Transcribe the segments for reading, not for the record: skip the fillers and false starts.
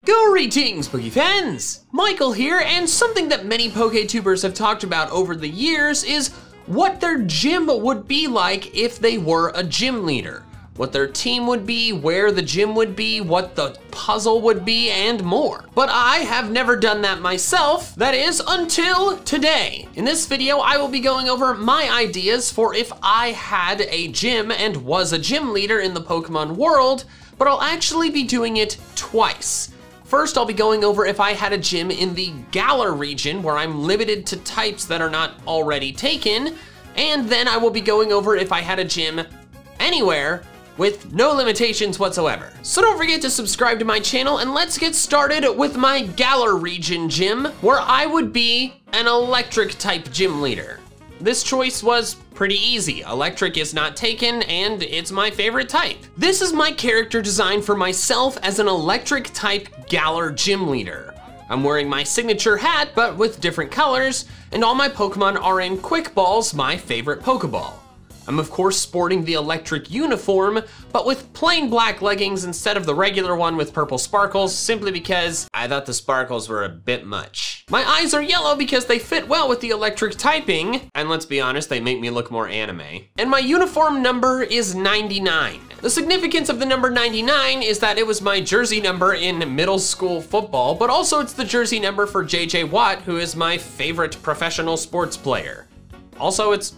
Greetings, Poke fans! Michael here, and something that many PokeTubers have talked about over the years is what their gym would be like if they were a gym leader. What their team would be, where the gym would be, what the puzzle would be, and more. But I have never done that myself, that is, until today. In this video, I will be going over my ideas for if I had a gym and was a gym leader in the Pokemon world, but I'll actually be doing it twice. First, I'll be going over if I had a gym in the Galar region, where I'm limited to types that are not already taken, and then I will be going over if I had a gym anywhere with no limitations whatsoever. So don't forget to subscribe to my channel, and let's get started with my Galar region gym, where I would be an electric type gym leader. This choice was pretty easy. Electric is not taken, and it's my favorite type. This is my character design for myself as an electric type Galar gym leader. I'm wearing my signature hat, but with different colors, and all my Pokemon are in Quick Balls, my favorite Pokeball. I'm of course sporting the electric uniform, but with plain black leggings instead of the regular one with purple sparkles, simply because I thought the sparkles were a bit much. My eyes are yellow because they fit well with the electric typing, and let's be honest, they make me look more anime. And my uniform number is 99. The significance of the number 99 is that it was my jersey number in middle school football, but also it's the jersey number for JJ Watt, who is my favorite professional sports player. Also, it's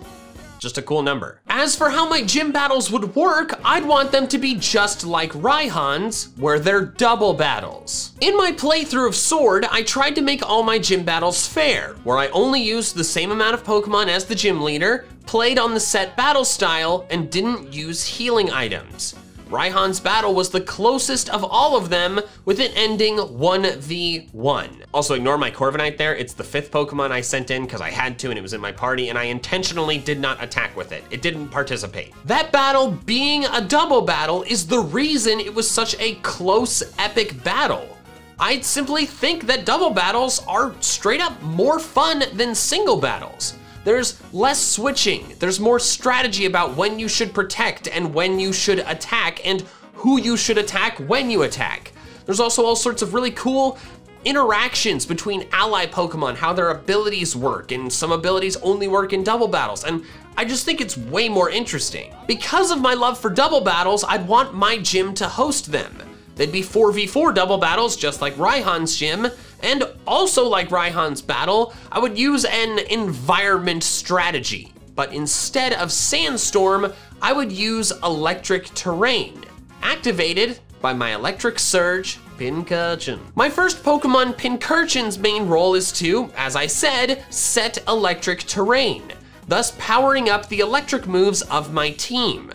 just a cool number. As for how my gym battles would work, I'd want them to be just like Raihan's, where they're double battles. In my playthrough of Sword, I tried to make all my gym battles fair, where I only used the same amount of Pokemon as the gym leader, played on the set battle style, and didn't use healing items. Raihan's battle was the closest of all of them, with it ending 1v1. Also, ignore my Corviknight there. It's the 5th Pokemon I sent in because I had to and it was in my party, and I intentionally did not attack with it. It didn't participate. That battle being a double battle is the reason it was such a close, epic battle. I simply think that double battles are straight up more fun than single battles. There's less switching, there's more strategy about when you should protect and when you should attack and who you should attack when you attack. There's also all sorts of really cool interactions between ally Pokemon, how their abilities work, and some abilities only work in double battles, and I just think it's way more interesting. Because of my love for double battles, I'd want my gym to host them. They'd be 4v4 double battles, just like Raihan's gym, and also like Raihan's battle, I would use an environment strategy. But instead of Sandstorm, I would use Electric Terrain, activated by my Electric Surge, Pincurchin. My first Pokemon, Pincurchin's main role is to, as I said, set Electric Terrain, thus powering up the electric moves of my team.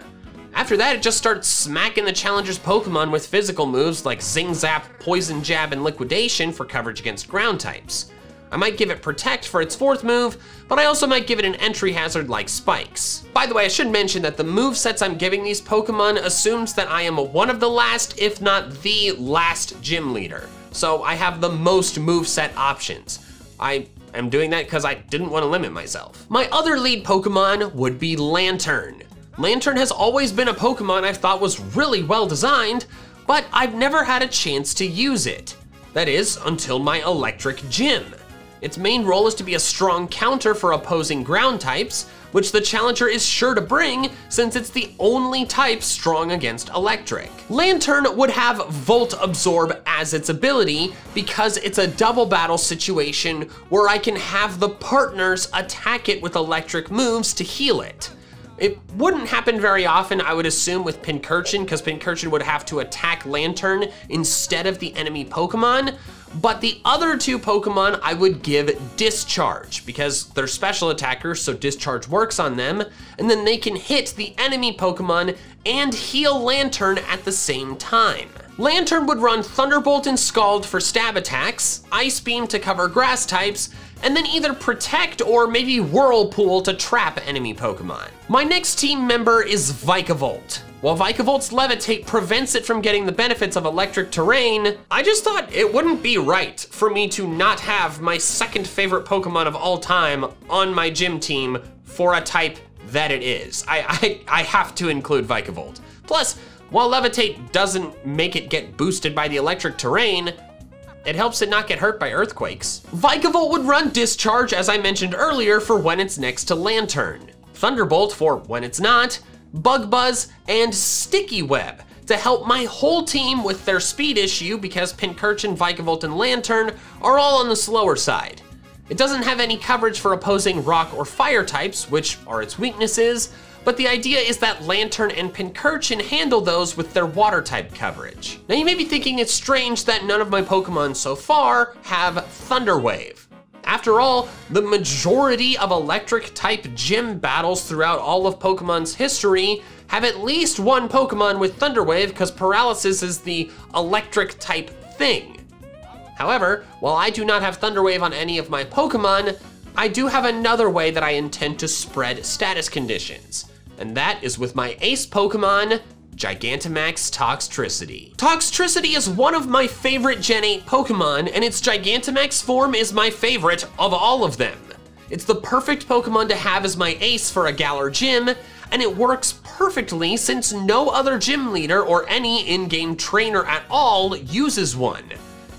After that, it just starts smacking the challenger's Pokemon with physical moves like Zing, Zap, Poison Jab, and Liquidation for coverage against ground types. I might give it Protect for its 4th move, but I also might give it an entry hazard like Spikes. By the way, I should mention that the movesets I'm giving these Pokemon assumes that I am one of the last, if not the last gym leader. So I have the most moveset options. I am doing that because I didn't want to limit myself. My other lead Pokemon would be Lantern. Lantern has always been a Pokemon I've thought was really well designed, but I've never had a chance to use it. That is, until my electric gym. Its main role is to be a strong counter for opposing ground types, which the challenger is sure to bring since it's the only type strong against electric. Lantern would have Volt Absorb as its ability because it's a double battle situation where I can have the partners attack it with electric moves to heal it. It wouldn't happen very often, I would assume, with Pincurchin, because Pincurchin would have to attack Lantern instead of the enemy Pokemon, but the other 2 Pokemon I would give Discharge, because they're special attackers, so Discharge works on them, and then they can hit the enemy Pokemon and heal Lantern at the same time. Lantern would run Thunderbolt and Scald for stab attacks, Ice Beam to cover grass types, and then either Protect or maybe Whirlpool to trap enemy Pokemon. My next team member is Vikavolt. While Vikavolt's Levitate prevents it from getting the benefits of Electric Terrain, I just thought it wouldn't be right for me to not have my second favorite Pokemon of all time on my gym team for a type that it is. I have to include Vikavolt. Plus, while Levitate doesn't make it get boosted by the Electric Terrain, It helps it not get hurt by earthquakes. Vikavolt would run Discharge, as I mentioned earlier, for when it's next to Lantern. Thunderbolt for when it's not, Bug Buzz, and Sticky Web to help my whole team with their speed issue because Pincurchin, Vikavolt, and Lantern are all on the slower side. It doesn't have any coverage for opposing rock or fire types, which are its weaknesses, but the idea is that Lantern and Pincurchin handle those with their water type coverage. Now you may be thinking it's strange that none of my Pokemon so far have Thunder Wave. After all, the majority of electric type gym battles throughout all of Pokemon's history have at least one Pokemon with Thunder Wave because paralysis is the electric type thing. However, while I do not have Thunder Wave on any of my Pokemon, I do have another way that I intend to spread status conditions, and that is with my ace Pokemon, Gigantamax Toxtricity. Toxtricity is one of my favorite Gen 8 Pokemon, and its Gigantamax form is my favorite of all of them. It's the perfect Pokemon to have as my ace for a Galar gym, and it works perfectly since no other gym leader or any in-game trainer at all uses one.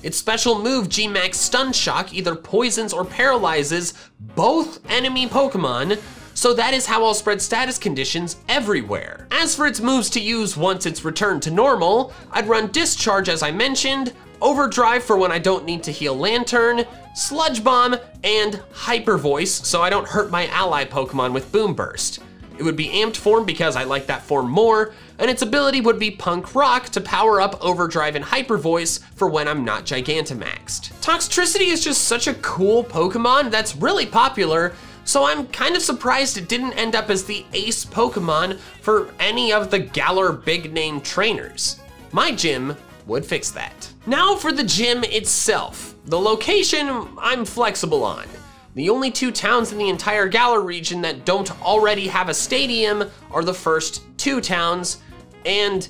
Its special move, G-Max Stun Shock, either poisons or paralyzes both enemy Pokemon, so that is how I'll spread status conditions everywhere. As for its moves to use once it's returned to normal, I'd run Discharge as I mentioned, Overdrive for when I don't need to heal Lantern, Sludge Bomb, and Hyper Voice so I don't hurt my ally Pokemon with Boom Burst. It would be Amped form because I like that form more, and its ability would be Punk Rock to power up Overdrive and Hyper Voice for when I'm not Gigantamaxed. Toxtricity is just such a cool Pokemon that's really popular, so I'm kind of surprised it didn't end up as the ace Pokemon for any of the Galar big name trainers. My gym would fix that. Now for the gym itself. The location I'm flexible on. The only two towns in the entire Galar region that don't already have a stadium are the first two towns, and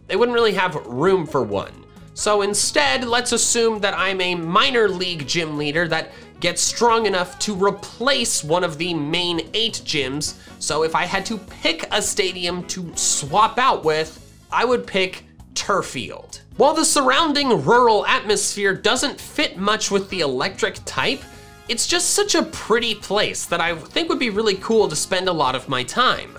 they wouldn't really have room for one. So instead, let's assume that I'm a minor league gym leader that gets strong enough to replace one of the main 8 gyms. So if I had to pick a stadium to swap out with, I would pick Turffield. While the surrounding rural atmosphere doesn't fit much with the electric type, it's just such a pretty place that I think would be really cool to spend a lot of my time.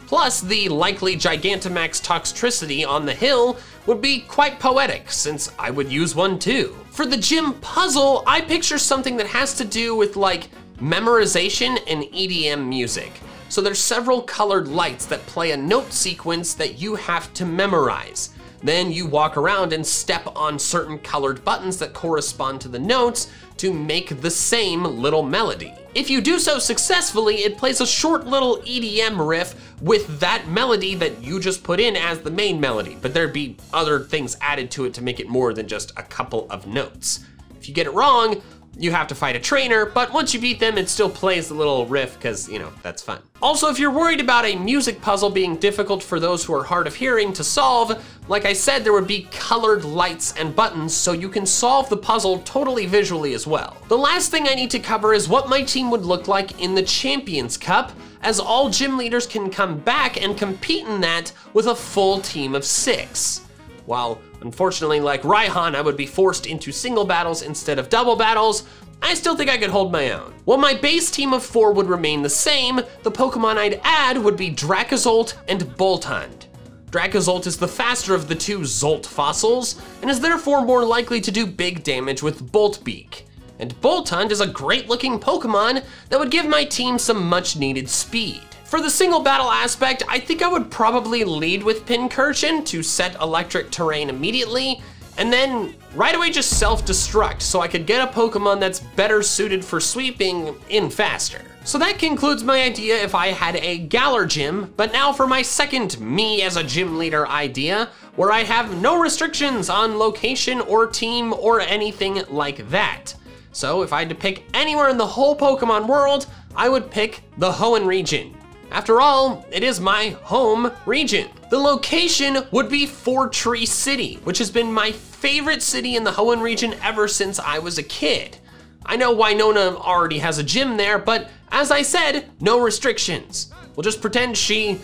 Plus, the likely Gigantamax Toxtricity on the hill would be quite poetic, since I would use one too. For the gym puzzle, I picture something that has to do with like memorization and EDM music. So there's several colored lights that play a note sequence that you have to memorize. Then you walk around and step on certain colored buttons that correspond to the notes to make the same little melody. If you do so successfully, it plays a short little EDM riff with that melody that you just put in as the main melody, but there'd be other things added to it to make it more than just a couple of notes. If you get it wrong, you have to fight a trainer, but once you beat them, it still plays the little riff because, you know, that's fun. Also, if you're worried about a music puzzle being difficult for those who are hard of hearing to solve, like I said, there would be colored lights and buttons so you can solve the puzzle totally visually as well. The last thing I need to cover is what my team would look like in the Champions Cup, as all gym leaders can come back and compete in that with a full team of 6. While, unfortunately, like Raihan, I would be forced into single battles instead of double battles, I still think I could hold my own. While my base team of 4 would remain the same, the Pokemon I'd add would be Dracozolt and Boltund. Dracozolt is the faster of the 2 Zolt fossils, and is therefore more likely to do big damage with Bolt Beak. And Boltund is a great looking Pokemon that would give my team some much needed speed. For the single battle aspect, I think I would probably lead with Pincurchin to set electric terrain immediately, and then right away just self-destruct so I could get a Pokemon that's better suited for sweeping in faster. So that concludes my idea if I had a Galar gym, but now for my second me as a gym leader idea, where I have no restrictions on location or team or anything like that. So if I had to pick anywhere in the whole Pokemon world, I would pick the Hoenn region. After all, it is my home region. The location would be Fortree City, which has been my favorite city in the Hoenn region ever since I was a kid. I know Winona already has a gym there, but as I said, no restrictions. We'll just pretend she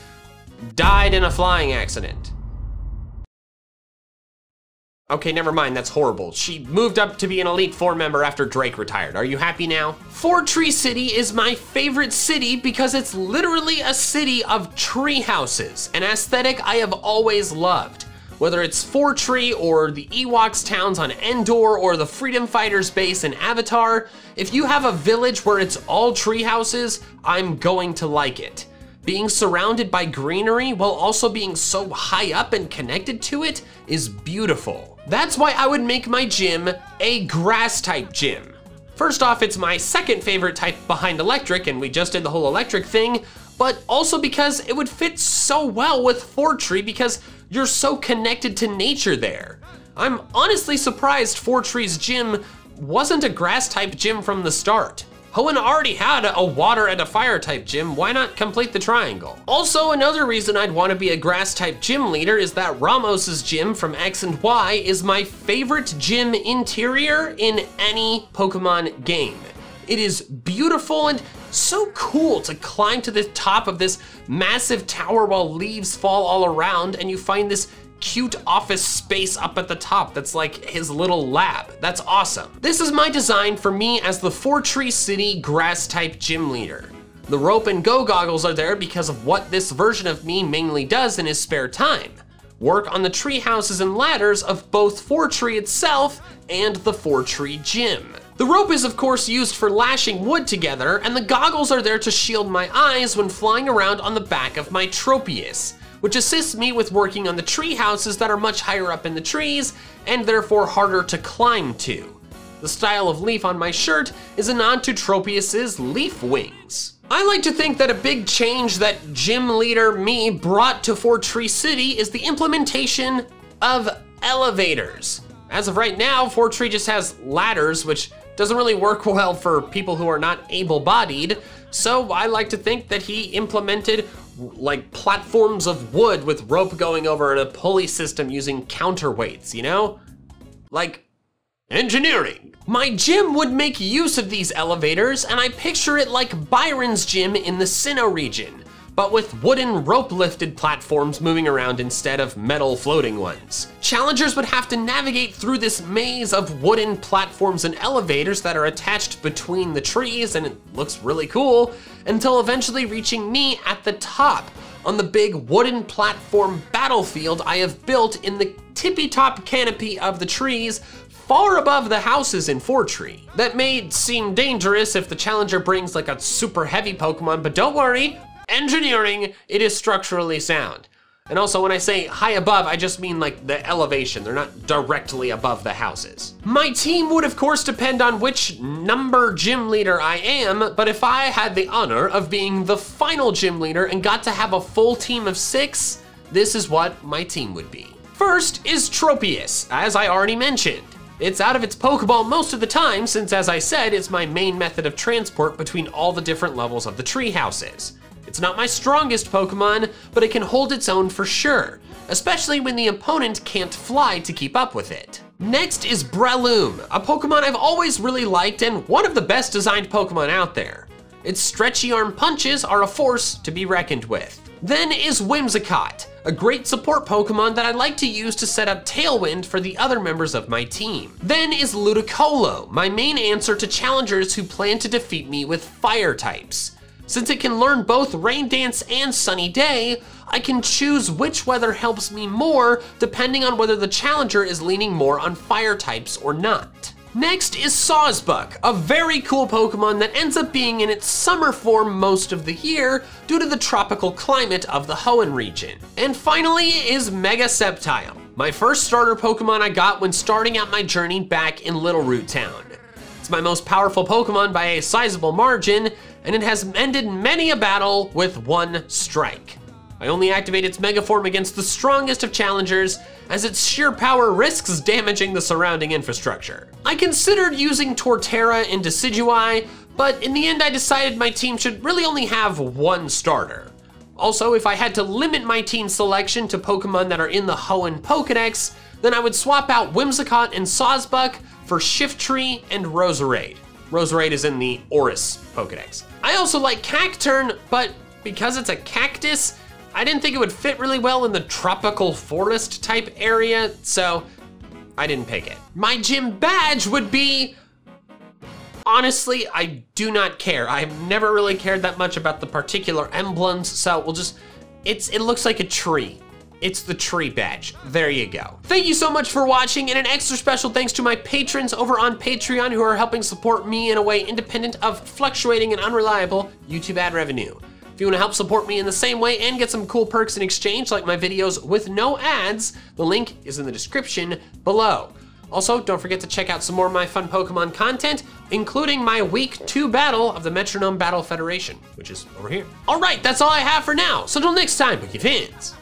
died in a flying accident. Okay, never mind, that's horrible. She moved up to be an Elite Four member after Drake retired. Are you happy now? Tree City is my favorite city because it's literally a city of tree houses, an aesthetic I have always loved. Whether it's Tree or the Ewoks towns on Endor or the Freedom Fighters base in Avatar, if you have a village where it's all tree houses, I'm going to like it. Being surrounded by greenery while also being so high up and connected to it is beautiful. That's why I would make my gym a grass type gym. First off, it's my second favorite type behind electric, and we just did the whole electric thing, but also because it would fit so well with Tree because you're so connected to nature there. I'm honestly surprised Tree's gym wasn't a grass type gym from the start. Hoenn already had a water and a fire type gym, why not complete the triangle? Also, another reason I'd want to be a grass type gym leader is that Ramos's gym from X and Y is my favorite gym interior in any Pokemon game. It is beautiful and so cool to climb to the top of this massive tower while leaves fall all around and you find this cute office space up at the top that's like his little lab. That's awesome. This is my design for me as the Tree City grass type gym leader. The rope and go goggles are there because of what this version of me mainly does in his spare time. Work on the tree houses and ladders of both Tree itself and the Tree gym. The rope is of course used for lashing wood together, and the goggles are there to shield my eyes when flying around on the back of my Tropius, which assists me with working on the tree houses that are much higher up in the trees and therefore harder to climb to. The style of leaf on my shirt is a nod to Tropius's leaf wings. I like to think that a big change that gym leader me brought to Tree City is the implementation of elevators. As of right now, Tree just has ladders, which doesn't really work well for people who are not able-bodied, so I like to think that he implemented like platforms of wood with rope going over and a pulley system using counterweights, you know? Like engineering. My gym would make use of these elevators, and I picture it like Byron's gym in the Sinnoh region, but with wooden rope-lifted platforms moving around instead of metal floating ones. Challengers would have to navigate through this maze of wooden platforms and elevators that are attached between the trees, and it looks really cool, until eventually reaching me at the top on the big wooden platform battlefield I have built in the tippy-top canopy of the trees far above the houses in Tree. That may seem dangerous if the challenger brings like a super heavy Pokemon, but don't worry, engineering, it is structurally sound. And also when I say high above, I just mean like the elevation. They're not directly above the houses. My team would of course depend on which number gym leader I am, but if I had the honor of being the final gym leader and got to have a full team of 6, this is what my team would be. First is Tropius, as I already mentioned. It's out of its Pokeball most of the time since, as I said, it's my main method of transport between all the different levels of the tree houses. It's not my strongest Pokemon, but it can hold its own for sure, especially when the opponent can't fly to keep up with it. Next is Breloom, a Pokemon I've always really liked and one of the best designed Pokemon out there. Its stretchy arm punches are a force to be reckoned with. Then is Whimsicott, a great support Pokemon that I like to use to set up Tailwind for the other members of my team. Then is Ludicolo, my main answer to challengers who plan to defeat me with fire types. Since it can learn both Rain Dance and Sunny Day, I can choose which weather helps me more depending on whether the challenger is leaning more on fire types or not. Next is Sawsbuck, a very cool Pokemon that ends up being in its summer form most of the year due to the tropical climate of the Hoenn region. And finally is Mega Sceptile, my first starter Pokemon I got when starting out my journey back in Littleroot Town. It's my most powerful Pokemon by a sizable margin, and it has ended many a battle with one strike. I only activate its Mega Form against the strongest of challengers, as its sheer power risks damaging the surrounding infrastructure. I considered using Torterra and Decidueye, but in the end I decided my team should really only have one starter. Also, if I had to limit my team selection to Pokemon that are in the Hoenn Pokedex, then I would swap out Whimsicott and Sawsbuck for Shiftry and Roserade. Roserade is in the Oris Pokedex. I also like Cacturne, but because it's a cactus, I didn't think it would fit really well in the tropical forest type area, so I didn't pick it. My gym badge would be, honestly, I do not care. I've never really cared that much about the particular emblems, so we'll just, it looks like a tree. It's the tree badge. There you go. Thank you so much for watching, and an extra special thanks to my patrons over on Patreon who are helping support me in a way independent of fluctuating and unreliable YouTube ad revenue. If you want to help support me in the same way and get some cool perks in exchange, like my videos with no ads, the link is in the description below. Also, don't forget to check out some more of my fun Pokemon content, including my Week 2 battle of the Metronome Battle Federation, which is over here. All right, that's all I have for now. So until next time, Pokefans,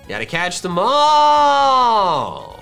gotta catch them all.